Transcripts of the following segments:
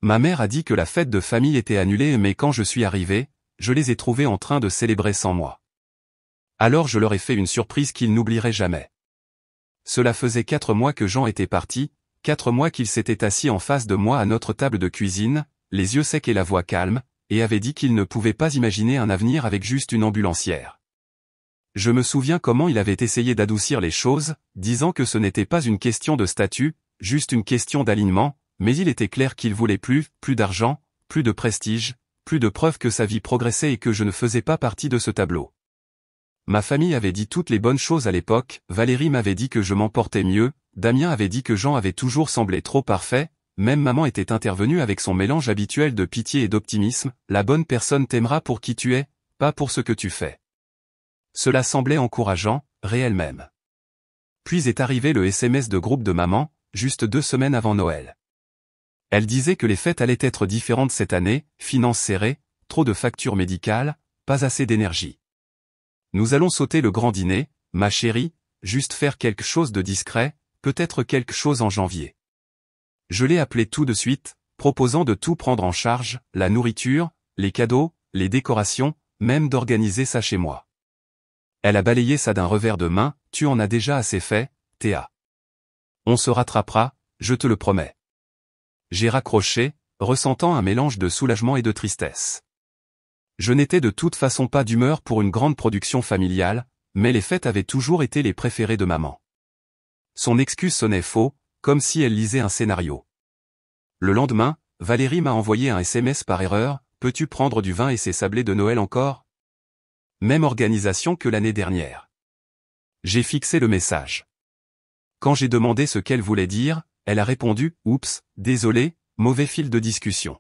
Ma mère a dit que la fête de famille était annulée mais quand je suis arrivé, je les ai trouvés en train de célébrer sans moi. Alors je leur ai fait une surprise qu'ils n'oublieraient jamais. Cela faisait 4 mois que Jean était parti, 4 mois qu'il s'était assis en face de moi à notre table de cuisine, les yeux secs et la voix calme, et avait dit qu'il ne pouvait pas imaginer un avenir avec juste une ambulancière. Je me souviens comment il avait essayé d'adoucir les choses, disant que ce n'était pas une question de statut, juste une question d'alignement, mais il était clair qu'il voulait plus d'argent, plus de prestige, plus de preuves que sa vie progressait et que je ne faisais pas partie de ce tableau. Ma famille avait dit toutes les bonnes choses à l'époque, Valérie m'avait dit que je m'en portais mieux, Damien avait dit que Jean avait toujours semblé trop parfait, même maman était intervenue avec son mélange habituel de pitié et d'optimisme, la bonne personne t'aimera pour qui tu es, pas pour ce que tu fais. Cela semblait encourageant, réel même. Puis est arrivé le SMS de groupe de maman, juste 2 semaines avant Noël. Elle disait que les fêtes allaient être différentes cette année, finances serrées, trop de factures médicales, pas assez d'énergie. Nous allons sauter le grand dîner, ma chérie, juste faire quelque chose de discret, peut-être quelque chose en janvier. Je l'ai appelé tout de suite, proposant de tout prendre en charge, la nourriture, les cadeaux, les décorations, même d'organiser ça chez moi. Elle a balayé ça d'un revers de main, tu en as déjà assez fait, Théa. On se rattrapera, je te le promets. J'ai raccroché, ressentant un mélange de soulagement et de tristesse. Je n'étais de toute façon pas d'humeur pour une grande production familiale, mais les fêtes avaient toujours été les préférées de maman. Son excuse sonnait faux, comme si elle lisait un scénario. Le lendemain, Valérie m'a envoyé un SMS par erreur, peux-tu prendre du vin et ces sablés de Noël encore ? Même organisation que l'année dernière. J'ai fixé le message. Quand j'ai demandé ce qu'elle voulait dire, elle a répondu « Oups, désolé, mauvais fil de discussion ».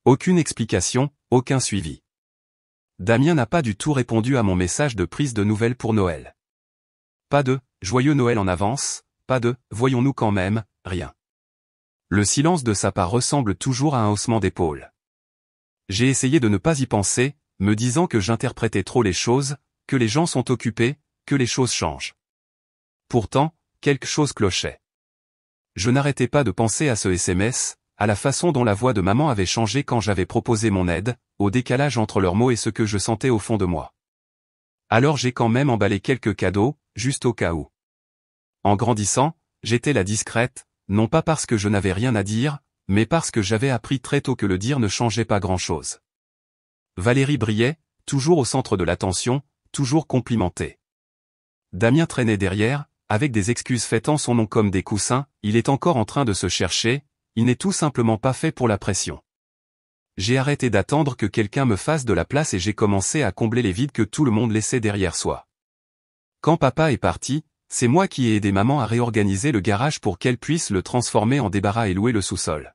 Aucune explication, aucun suivi. Damien n'a pas du tout répondu à mon message de prise de nouvelles pour Noël. Pas de « Joyeux Noël en avance », pas de « Voyons-nous quand même », rien. Le silence de sa part ressemble toujours à un haussement d'épaule. J'ai essayé de ne pas y penser, me disant que j'interprétais trop les choses, que les gens sont occupés, que les choses changent. Pourtant, quelque chose clochait. Je n'arrêtais pas de penser à ce SMS, à la façon dont la voix de maman avait changé quand j'avais proposé mon aide, au décalage entre leurs mots et ce que je sentais au fond de moi. Alors j'ai quand même emballé quelques cadeaux, juste au cas où. En grandissant, j'étais la discrète, non pas parce que je n'avais rien à dire, mais parce que j'avais appris très tôt que le dire ne changeait pas grand-chose. Valérie brillait, toujours au centre de l'attention, toujours complimentée. Damien traînait derrière, avec des excuses fêtant son nom comme des coussins, il est encore en train de se chercher, il n'est tout simplement pas fait pour la pression. J'ai arrêté d'attendre que quelqu'un me fasse de la place et j'ai commencé à combler les vides que tout le monde laissait derrière soi. Quand papa est parti, c'est moi qui ai aidé maman à réorganiser le garage pour qu'elle puisse le transformer en débarras et louer le sous-sol.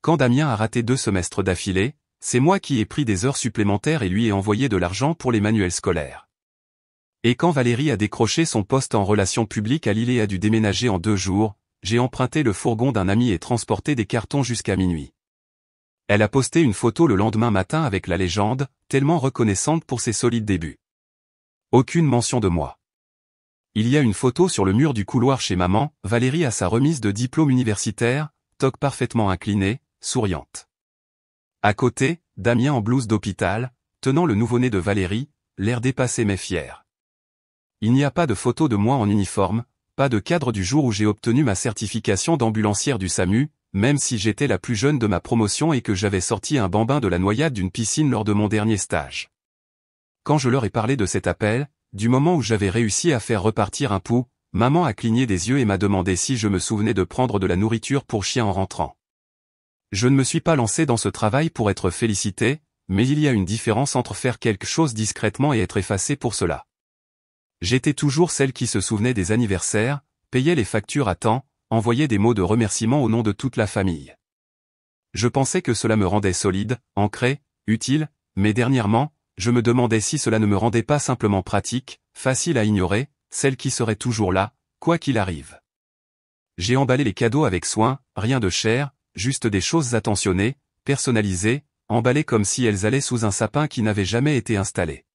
Quand Damien a raté 2 semestres d'affilée, c'est moi qui ai pris des heures supplémentaires et lui ai envoyé de l'argent pour les manuels scolaires. Et quand Valérie a décroché son poste en relations publiques à Lille et a dû déménager en 2 jours, j'ai emprunté le fourgon d'un ami et transporté des cartons jusqu'à minuit. Elle a posté une photo le lendemain matin avec la légende, tellement reconnaissante pour ses solides débuts. Aucune mention de moi. Il y a une photo sur le mur du couloir chez maman, Valérie à sa remise de diplôme universitaire, toque parfaitement inclinée, souriante. À côté, Damien en blouse d'hôpital, tenant le nouveau-né de Valérie, l'air dépassé mais fier. Il n'y a pas de photo de moi en uniforme, pas de cadre du jour où j'ai obtenu ma certification d'ambulancière du SAMU, même si j'étais la plus jeune de ma promotion et que j'avais sorti un bambin de la noyade d'une piscine lors de mon dernier stage. Quand je leur ai parlé de cet appel, du moment où j'avais réussi à faire repartir un pouls, maman a cligné des yeux et m'a demandé si je me souvenais de prendre de la nourriture pour chien en rentrant. Je ne me suis pas lancé dans ce travail pour être félicité, mais il y a une différence entre faire quelque chose discrètement et être effacé pour cela. J'étais toujours celle qui se souvenait des anniversaires, payait les factures à temps, envoyait des mots de remerciement au nom de toute la famille. Je pensais que cela me rendait solide, ancré, utile, mais dernièrement, je me demandais si cela ne me rendait pas simplement pratique, facile à ignorer, celle qui serait toujours là, quoi qu'il arrive. J'ai emballé les cadeaux avec soin, rien de cher, juste des choses attentionnées, personnalisées, emballées comme si elles allaient sous un sapin qui n'avait jamais été installé.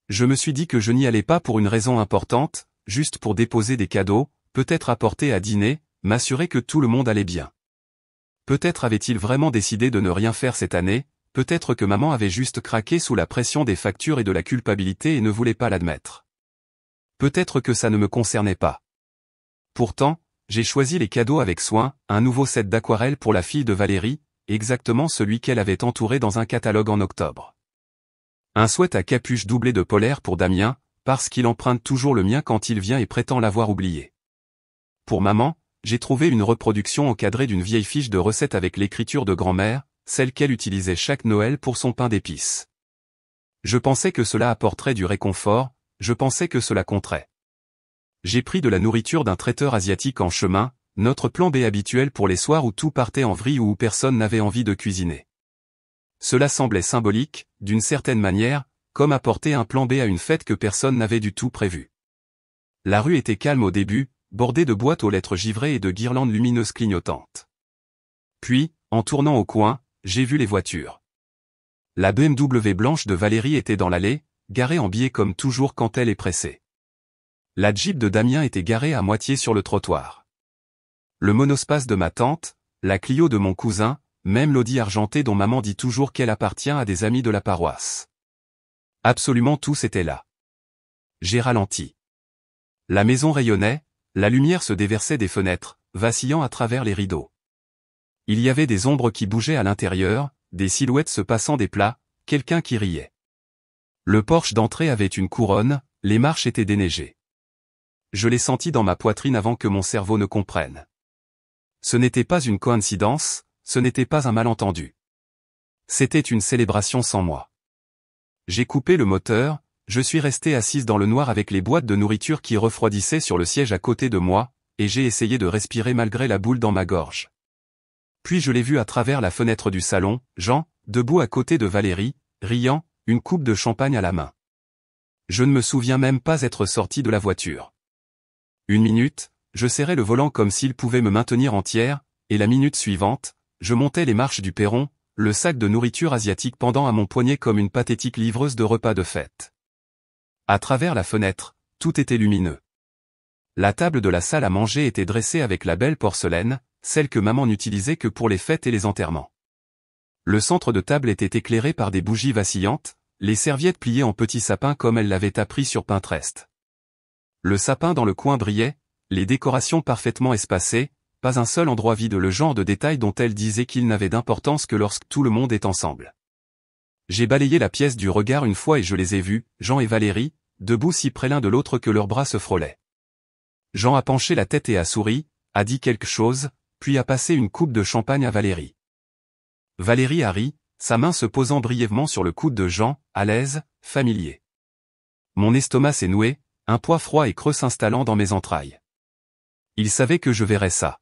Je me suis dit que je n'y allais pas pour une raison importante, juste pour déposer des cadeaux, peut-être apporter à dîner, m'assurer que tout le monde allait bien. Peut-être avait-il vraiment décidé de ne rien faire cette année, peut-être que maman avait juste craqué sous la pression des factures et de la culpabilité et ne voulait pas l'admettre. Peut-être que ça ne me concernait pas. Pourtant, j'ai choisi les cadeaux avec soin, un nouveau set d'aquarelle pour la fille de Valérie, exactement celui qu'elle avait entouré dans un catalogue en octobre. Un sweat à capuche doublé de polaire pour Damien, parce qu'il emprunte toujours le mien quand il vient et prétend l'avoir oublié. Pour maman, j'ai trouvé une reproduction encadrée d'une vieille fiche de recettes avec l'écriture de grand-mère, celle qu'elle utilisait chaque Noël pour son pain d'épices. Je pensais que cela apporterait du réconfort, je pensais que cela compterait. J'ai pris de la nourriture d'un traiteur asiatique en chemin, notre plan B habituel pour les soirs où tout partait en vrille ou où personne n'avait envie de cuisiner. Cela semblait symbolique, d'une certaine manière, comme apporter un plan B à une fête que personne n'avait du tout prévue. La rue était calme au début, bordée de boîtes aux lettres givrées et de guirlandes lumineuses clignotantes. Puis, en tournant au coin, j'ai vu les voitures. La BMW blanche de Valérie était dans l'allée, garée en biais comme toujours quand elle est pressée. La Jeep de Damien était garée à moitié sur le trottoir. Le monospace de ma tante, la Clio de mon cousin, même l'Audi argenté dont maman dit toujours qu'elle appartient à des amis de la paroisse. Absolument tous étaient là. J'ai ralenti. La maison rayonnait, la lumière se déversait des fenêtres, vacillant à travers les rideaux. Il y avait des ombres qui bougeaient à l'intérieur, des silhouettes se passant des plats, quelqu'un qui riait. Le porche d'entrée avait une couronne, les marches étaient déneigées. Je l'ai senti dans ma poitrine avant que mon cerveau ne comprenne. Ce n'était pas une coïncidence, ce n'était pas un malentendu. C'était une célébration sans moi. J'ai coupé le moteur, je suis resté assise dans le noir avec les boîtes de nourriture qui refroidissaient sur le siège à côté de moi, et j'ai essayé de respirer malgré la boule dans ma gorge. Puis je l'ai vu à travers la fenêtre du salon, Jean, debout à côté de Valérie, riant, une coupe de champagne à la main. Je ne me souviens même pas être sorti de la voiture. Une minute, je serrais le volant comme s'il pouvait me maintenir entière, et la minute suivante, je montais les marches du perron, le sac de nourriture asiatique pendant à mon poignet comme une pathétique livreuse de repas de fête. À travers la fenêtre, tout était lumineux. La table de la salle à manger était dressée avec la belle porcelaine, celle que maman n'utilisait que pour les fêtes et les enterrements. Le centre de table était éclairé par des bougies vacillantes, les serviettes pliées en petits sapins comme elle l'avait appris sur Pinterest. Le sapin dans le coin brillait, les décorations parfaitement espacées, pas un seul endroit vide, le genre de détail dont elle disait qu'il n'avait d'importance que lorsque tout le monde est ensemble. J'ai balayé la pièce du regard une fois et je les ai vus, Jean et Valérie, debout si près l'un de l'autre que leurs bras se frôlaient. Jean a penché la tête et a souri, a dit quelque chose, puis a passé une coupe de champagne à Valérie. Valérie a ri, sa main se posant brièvement sur le coude de Jean, à l'aise, familier. Mon estomac s'est noué, un poids froid et creux s'installant dans mes entrailles. Il savait que je verrais ça.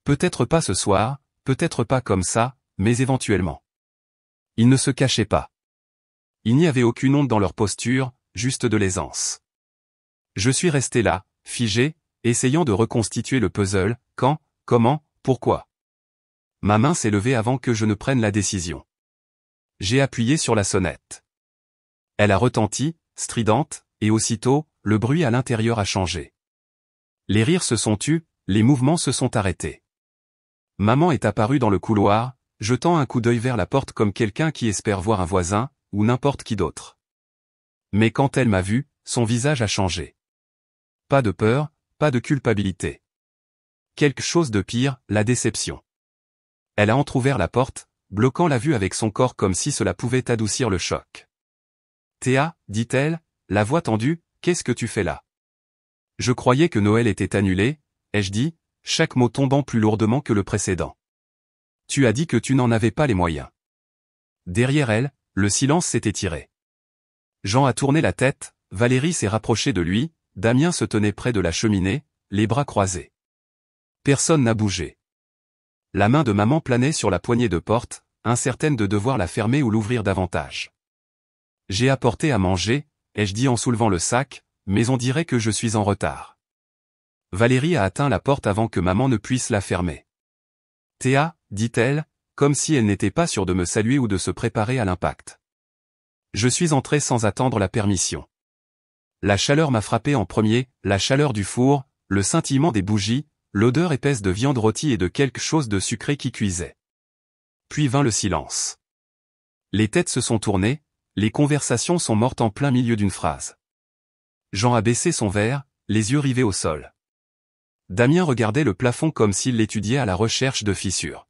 Peut-être pas ce soir, peut-être pas comme ça, mais éventuellement. Ils ne se cachaient pas. Il n'y avait aucune honte dans leur posture, juste de l'aisance. Je suis resté là, figé, essayant de reconstituer le puzzle, quand, comment, pourquoi. Ma main s'est levée avant que je ne prenne la décision. J'ai appuyé sur la sonnette. Elle a retenti, stridente, et aussitôt, le bruit à l'intérieur a changé. Les rires se sont tus, les mouvements se sont arrêtés. Maman est apparue dans le couloir, jetant un coup d'œil vers la porte comme quelqu'un qui espère voir un voisin, ou n'importe qui d'autre. Mais quand elle m'a vu, son visage a changé. Pas de peur, pas de culpabilité. Quelque chose de pire, la déception. Elle a entrouvert la porte, bloquant la vue avec son corps comme si cela pouvait adoucir le choc. « Théa, dit-elle, la voix tendue, qu'est-ce que tu fais là ? » Je croyais que Noël était annulé, ai-je dit, chaque mot tombant plus lourdement que le précédent. Tu as dit que tu n'en avais pas les moyens. Derrière elle, le silence s'est étiré. Jean a tourné la tête, Valérie s'est rapprochée de lui, Damien se tenait près de la cheminée, les bras croisés. Personne n'a bougé. La main de maman planait sur la poignée de porte, incertaine de devoir la fermer ou l'ouvrir davantage. J'ai apporté à manger, ai-je dit en soulevant le sac, mais on dirait que je suis en retard. Valérie a atteint la porte avant que maman ne puisse la fermer. Théa, dit-elle, comme si elle n'était pas sûre de me saluer ou de se préparer à l'impact. Je suis entré sans attendre la permission. La chaleur m'a frappé en premier, la chaleur du four, le scintillement des bougies, l'odeur épaisse de viande rôtie et de quelque chose de sucré qui cuisait. Puis vint le silence. Les têtes se sont tournées, les conversations sont mortes en plein milieu d'une phrase. Jean a baissé son verre, les yeux rivés au sol. Damien regardait le plafond comme s'il l'étudiait à la recherche de fissures.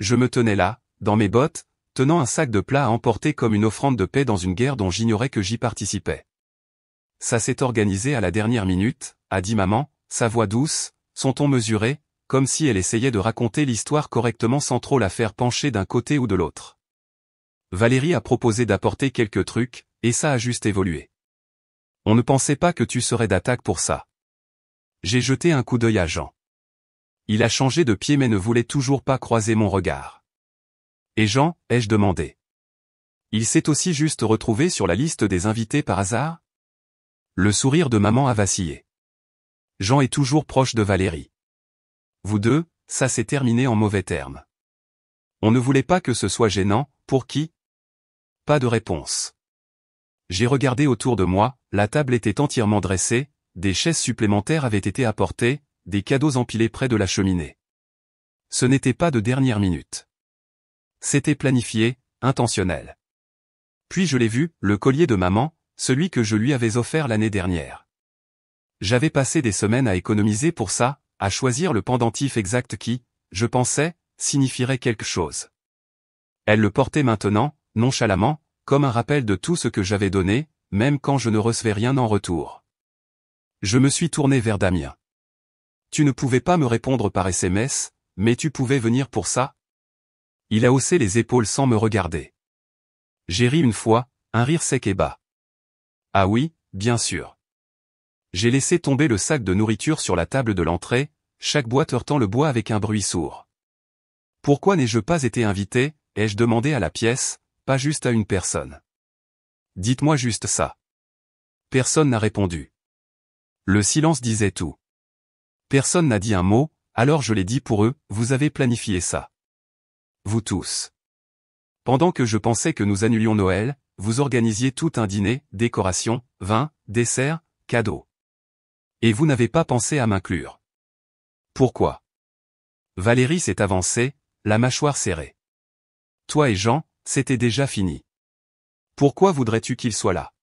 Je me tenais là, dans mes bottes, tenant un sac de plats à emporter comme une offrande de paix dans une guerre dont j'ignorais que j'y participais. Ça s'est organisé à la dernière minute, a dit maman, sa voix douce, son ton mesuré, comme si elle essayait de raconter l'histoire correctement sans trop la faire pencher d'un côté ou de l'autre. Valérie a proposé d'apporter quelques trucs, et ça a juste évolué. On ne pensait pas que tu serais d'attaque pour ça. J'ai jeté un coup d'œil à Jean. Il a changé de pied mais ne voulait toujours pas croiser mon regard. Et Jean, ai-je demandé. Il s'est aussi juste retrouvé sur la liste des invités par hasard? Le sourire de maman a vacillé. Jean est toujours proche de Valérie. Vous deux, ça s'est terminé en mauvais termes. On ne voulait pas que ce soit gênant, pour qui? Pas de réponse. J'ai regardé autour de moi, la table était entièrement dressée, des chaises supplémentaires avaient été apportées, des cadeaux empilés près de la cheminée. Ce n'était pas de dernière minute. C'était planifié, intentionnel. Puis je l'ai vu, le collier de maman, celui que je lui avais offert l'année dernière. J'avais passé des semaines à économiser pour ça, à choisir le pendentif exact qui, je pensais, signifierait quelque chose. Elle le portait maintenant, nonchalamment, comme un rappel de tout ce que j'avais donné, même quand je ne recevais rien en retour. Je me suis tourné vers Damien. Tu ne pouvais pas me répondre par SMS, mais tu pouvais venir pour ça? Il a haussé les épaules sans me regarder. J'ai ri une fois, un rire sec et bas. Ah oui, bien sûr. J'ai laissé tomber le sac de nourriture sur la table de l'entrée, chaque boîte heurtant le bois avec un bruit sourd. Pourquoi n'ai-je pas été invité, ai-je demandé à la pièce, pas juste à une personne? Dites-moi juste ça. Personne n'a répondu. Le silence disait tout. Personne n'a dit un mot, alors je l'ai dit pour eux, vous avez planifié ça. Vous tous. Pendant que je pensais que nous annulions Noël, vous organisiez tout un dîner, décoration, vin, dessert, cadeaux. Et vous n'avez pas pensé à m'inclure. Pourquoi? Valérie s'est avancée, la mâchoire serrée. Toi et Jean, c'était déjà fini. Pourquoi voudrais-tu qu'il soit là?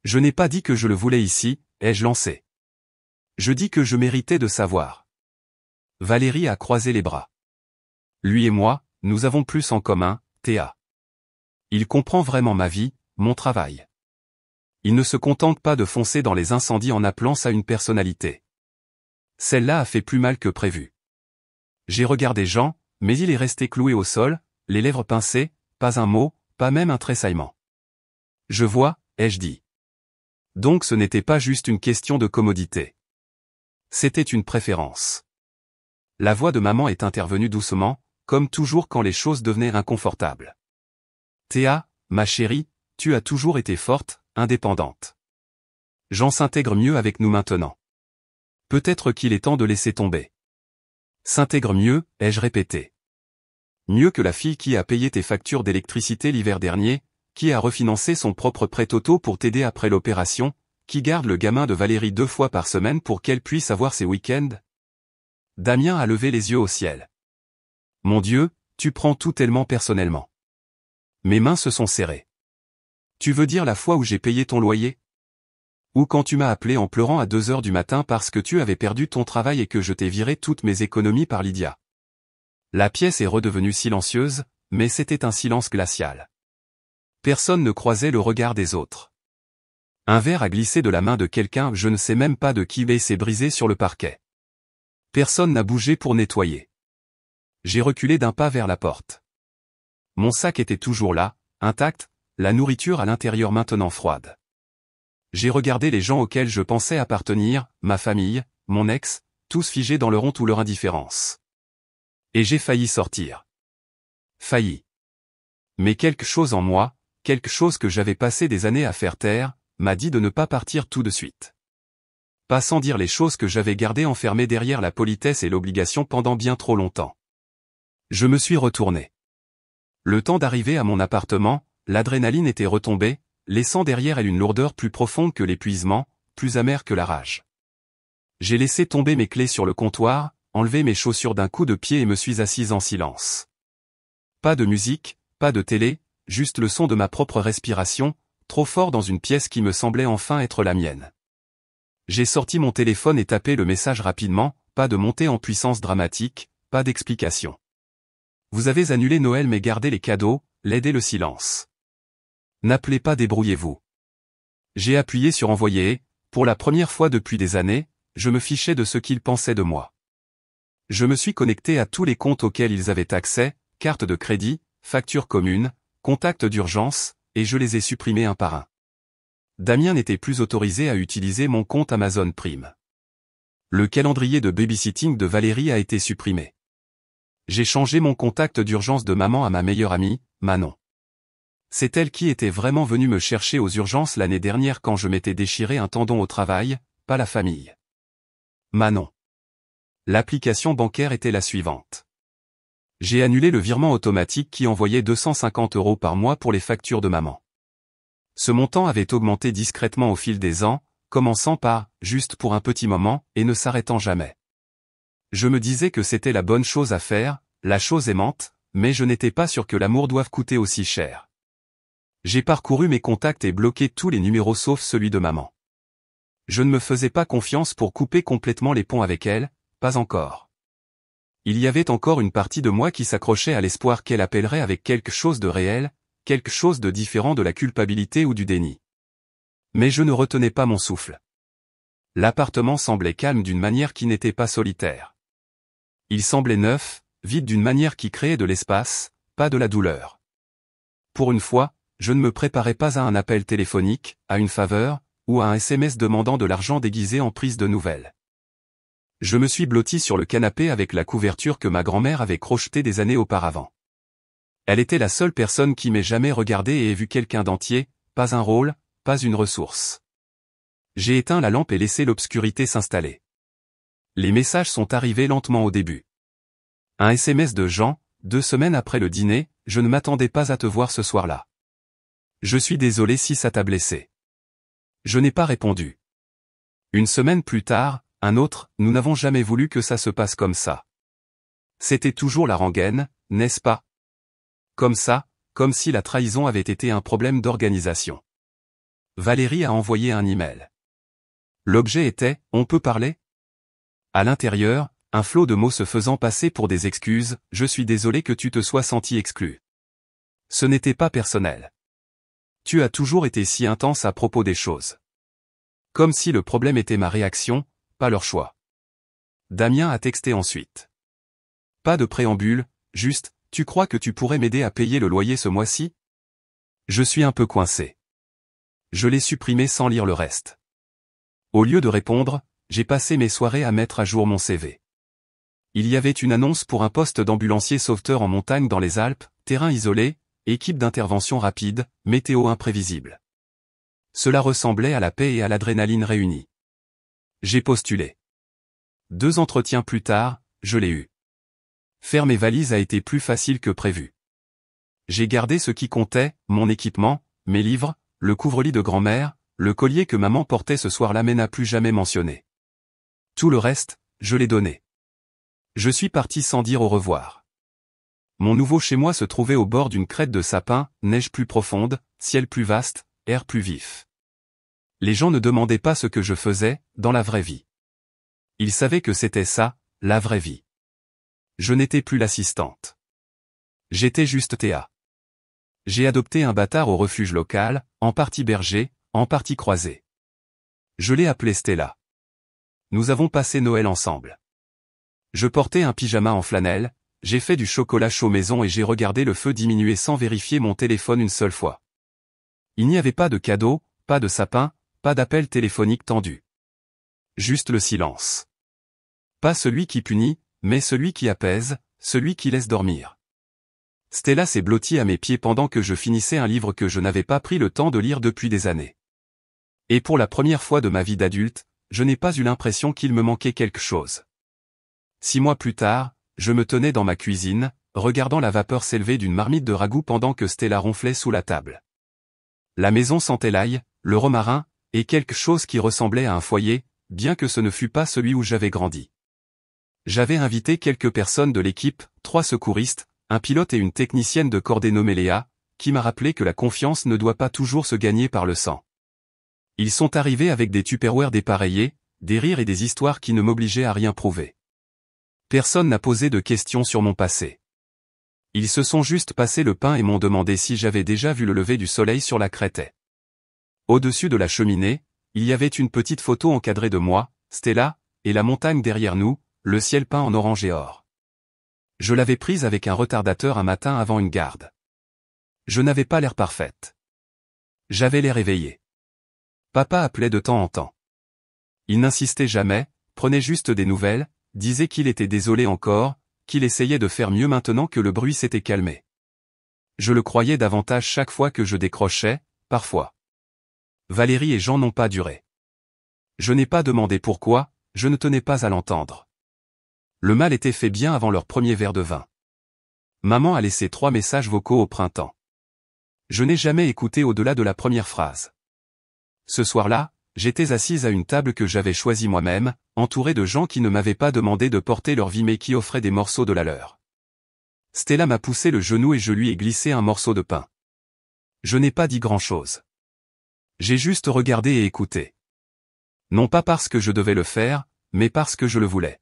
Je n'ai pas dit que je le voulais ici, ai-je lancé. Je dis que je méritais de savoir. Valérie a croisé les bras. Lui et moi, nous avons plus en commun, Théa. Il comprend vraiment ma vie, mon travail. Il ne se contente pas de foncer dans les incendies en appelant ça une personnalité. Celle-là a fait plus mal que prévu. J'ai regardé Jean, mais il est resté cloué au sol, les lèvres pincées, pas un mot, pas même un tressaillement. Je vois, ai-je dit. Donc ce n'était pas juste une question de commodité. C'était une préférence. La voix de maman est intervenue doucement, comme toujours quand les choses devenaient inconfortables. Théa, ma chérie, tu as toujours été forte, indépendante. Jean s'intègre mieux avec nous maintenant. Peut-être qu'il est temps de laisser tomber. S'intègre mieux, ai-je répété. Mieux que la fille qui a payé tes factures d'électricité l'hiver dernier, qui a refinancé son propre prêt auto pour t'aider après l'opération, qui garde le gamin de Valérie 2 fois par semaine pour qu'elle puisse avoir ses week-ends? Damien a levé les yeux au ciel. Mon Dieu, tu prends tout tellement personnellement. Mes mains se sont serrées. Tu veux dire la fois où j'ai payé ton loyer? Ou quand tu m'as appelé en pleurant à 2 heures du matin parce que tu avais perdu ton travail et que je t'ai viré toutes mes économies par Lydia? La pièce est redevenue silencieuse, mais c'était un silence glacial. Personne ne croisait le regard des autres. Un verre a glissé de la main de quelqu'un, je ne sais même pas de qui, et s'est brisé sur le parquet. Personne n'a bougé pour nettoyer. J'ai reculé d'un pas vers la porte. Mon sac était toujours là, intact, la nourriture à l'intérieur maintenant froide. J'ai regardé les gens auxquels je pensais appartenir, ma famille, mon ex, tous figés dans leur honte ou leur indifférence. Et j'ai failli sortir. Failli. Mais quelque chose en moi, quelque chose que j'avais passé des années à faire taire, m'a dit de ne pas partir tout de suite. Pas sans dire les choses que j'avais gardées enfermées derrière la politesse et l'obligation pendant bien trop longtemps. Je me suis retourné. Le temps d'arriver à mon appartement, l'adrénaline était retombée, laissant derrière elle une lourdeur plus profonde que l'épuisement, plus amère que la rage. J'ai laissé tomber mes clés sur le comptoir, enlevé mes chaussures d'un coup de pied et me suis assise en silence. Pas de musique, pas de télé, juste le son de ma propre respiration, trop fort dans une pièce qui me semblait enfin être la mienne. J'ai sorti mon téléphone et tapé le message rapidement, pas de montée en puissance dramatique, pas d'explication. Vous avez annulé Noël mais gardé les cadeaux, l'aide et le silence. N'appelez pas, débrouillez-vous. J'ai appuyé sur envoyer et, pour la première fois depuis des années, je me fichais de ce qu'ils pensaient de moi. Je me suis connecté à tous les comptes auxquels ils avaient accès, cartes de crédit, factures communes, contacts d'urgence, et je les ai supprimés un par un. Damien n'était plus autorisé à utiliser mon compte Amazon Prime. Le calendrier de babysitting de Valérie a été supprimé. J'ai changé mon contact d'urgence de maman à ma meilleure amie, Manon. C'est elle qui était vraiment venue me chercher aux urgences l'année dernière quand je m'étais déchiré un tendon au travail, pas la famille. Manon. L'application bancaire était la suivante. J'ai annulé le virement automatique qui envoyait 250 € par mois pour les factures de maman. Ce montant avait augmenté discrètement au fil des ans, commençant par « juste pour un petit moment » et ne s'arrêtant jamais. Je me disais que c'était la bonne chose à faire, la chose aimante, mais je n'étais pas sûr que l'amour doive coûter aussi cher. J'ai parcouru mes contacts et bloqué tous les numéros sauf celui de maman. Je ne me faisais pas confiance pour couper complètement les ponts avec elle, pas encore. Il y avait encore une partie de moi qui s'accrochait à l'espoir qu'elle appellerait avec quelque chose de réel, quelque chose de différent de la culpabilité ou du déni. Mais je ne retenais pas mon souffle. L'appartement semblait calme d'une manière qui n'était pas solitaire. Il semblait neuf, vide d'une manière qui créait de l'espace, pas de la douleur. Pour une fois, je ne me préparais pas à un appel téléphonique, à une faveur, ou à un SMS demandant de l'argent déguisé en prise de nouvelles. Je me suis blotti sur le canapé avec la couverture que ma grand-mère avait crochetée des années auparavant. Elle était la seule personne qui m'ait jamais regardé et ait vu quelqu'un d'entier, pas un rôle, pas une ressource. J'ai éteint la lampe et laissé l'obscurité s'installer. Les messages sont arrivés lentement au début. Un SMS de Jean, 2 semaines après le dîner, je ne m'attendais pas à te voir ce soir-là. Je suis désolé si ça t'a blessé. Je n'ai pas répondu. Une semaine plus tard, un autre, nous n'avons jamais voulu que ça se passe comme ça. C'était toujours la rengaine, n'est-ce pas? Comme ça, comme si la trahison avait été un problème d'organisation. Valérie a envoyé un email. L'objet était « On peut parler ?» À l'intérieur, un flot de mots se faisant passer pour des excuses, « Je suis désolé que tu te sois senti exclu. » Ce n'était pas personnel. Tu as toujours été si intense à propos des choses. Comme si le problème était ma réaction, pas leur choix. Damien a texté ensuite. Pas de préambule, juste, tu crois que tu pourrais m'aider à payer le loyer ce mois-ci? Je suis un peu coincé. Je l'ai supprimé sans lire le reste. Au lieu de répondre, j'ai passé mes soirées à mettre à jour mon CV. Il y avait une annonce pour un poste d'ambulancier sauveteur en montagne dans les Alpes, terrain isolé, équipe d'intervention rapide, météo imprévisible. Cela ressemblait à la paix et à l'adrénaline réunies. J'ai postulé. 2 entretiens plus tard, je l'ai eu. Faire mes valises a été plus facile que prévu. J'ai gardé ce qui comptait, mon équipement, mes livres, le couvre-lit de grand-mère, le collier que maman portait ce soir-là mais n'a plus jamais mentionné. Tout le reste, je l'ai donné. Je suis parti sans dire au revoir. Mon nouveau chez-moi se trouvait au bord d'une crête de sapin, neige plus profonde, ciel plus vaste, air plus vif. Les gens ne demandaient pas ce que je faisais, dans la vraie vie. Ils savaient que c'était ça, la vraie vie. Je n'étais plus l'assistante. J'étais juste Théa. J'ai adopté un bâtard au refuge local, en partie berger, en partie croisé. Je l'ai appelé Stella. Nous avons passé Noël ensemble. Je portais un pyjama en flanelle, j'ai fait du chocolat chaud maison et j'ai regardé le feu diminuer sans vérifier mon téléphone une seule fois. Il n'y avait pas de cadeau, pas de sapin, pas d'appel téléphonique tendu. Juste le silence. Pas celui qui punit, mais celui qui apaise, celui qui laisse dormir. Stella s'est blottie à mes pieds pendant que je finissais un livre que je n'avais pas pris le temps de lire depuis des années. Et pour la première fois de ma vie d'adulte, je n'ai pas eu l'impression qu'il me manquait quelque chose. 6 mois plus tard, je me tenais dans ma cuisine, regardant la vapeur s'élever d'une marmite de ragoût pendant que Stella ronflait sous la table. La maison sentait l'ail, le romarin, et quelque chose qui ressemblait à un foyer, bien que ce ne fût pas celui où j'avais grandi. J'avais invité quelques personnes de l'équipe, 3 secouristes, un pilote et une technicienne de cordée nommée Léa, qui m'a rappelé que la confiance ne doit pas toujours se gagner par le sang. Ils sont arrivés avec des tupperwares dépareillés, des rires et des histoires qui ne m'obligeaient à rien prouver. Personne n'a posé de questions sur mon passé. Ils se sont juste passé le pain et m'ont demandé si j'avais déjà vu le lever du soleil sur la Crétaie. Au-dessus de la cheminée, il y avait une petite photo encadrée de moi, Stella, et la montagne derrière nous, le ciel peint en orange et or. Je l'avais prise avec un retardateur un matin avant une garde. Je n'avais pas l'air parfaite. J'avais l'air éveillé. Papa appelait de temps en temps. Il n'insistait jamais, prenait juste des nouvelles, disait qu'il était désolé encore, qu'il essayait de faire mieux maintenant que le bruit s'était calmé. Je le croyais davantage chaque fois que je décrochais, parfois. Valérie et Jean n'ont pas duré. Je n'ai pas demandé pourquoi, je ne tenais pas à l'entendre. Le mal était fait bien avant leur premier verre de vin. Maman a laissé 3 messages vocaux au printemps. Je n'ai jamais écouté au-delà de la première phrase. Ce soir-là, j'étais assise à une table que j'avais choisie moi-même, entourée de gens qui ne m'avaient pas demandé de porter leur vie mais qui offraient des morceaux de la leur. Stella m'a poussé le genou et je lui ai glissé un morceau de pain. Je n'ai pas dit grand-chose. J'ai juste regardé et écouté. Non pas parce que je devais le faire, mais parce que je le voulais.